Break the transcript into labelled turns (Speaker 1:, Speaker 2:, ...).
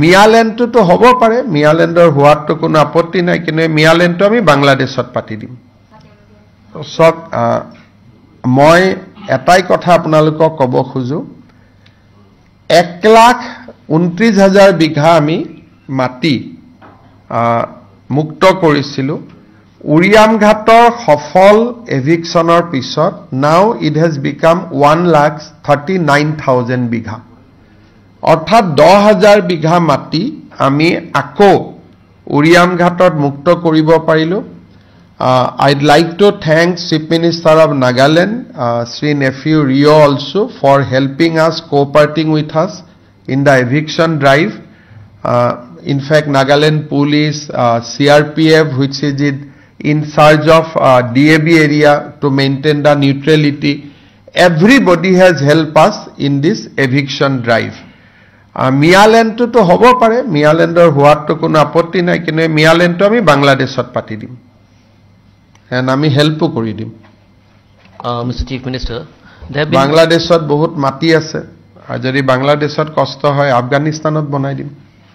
Speaker 1: মিয়ালেণ্ডটো হ'ব পাৰে, মিয়ালেণ্ডৰ হোৱাটো কোনো আপত্তি নাই, কিন্তু মিয়ালেণ্ডটো আমি বাংলাদেশত পাতি দিম। চব মই এটাই কথা আপোনালোকক ক'ব খোজো, 1,29,000 বিঘা আমি মাটি মুক্ত কৰিছিলোঁ উৰিয়াম ঘাটৰ সফল এভিকশ্যনৰ পিছত। নাও ইট হেজ বিকাম 1,39,000 বিঘা, অৰ্থাৎ 10,000 বিঘা মাটি আমি আকৌ উৰিয়াম ঘাটত মুক্ত কৰিব পাৰিলোঁ। I'd like to thank Chief Minister of Nagaland, Sri Nephew Rio also, for helping us, cooperating with us in the eviction drive. In fact, Nagaland Police, CRPF, which is in charge of DAB area to maintain the neutrality, everybody has helped us in this eviction drive. মিয়ালেণ্ডটো হ'ব পাৰে, মিয়ালেণ্ডৰ হোৱাটো কোনো আপত্তি নাই, কিন্তু মিয়ালেণ্ডটো আমি বাংলাদেশত পাতি দিম, আমি হেল্পো কৰি দিম।
Speaker 2: Mr. Chief Minister,
Speaker 1: বাংলাদেশত বহুত মাটি আছে, আৰু যদি বাংলাদেশত কষ্ট হয় আফগানিস্তানত বনাই দিম।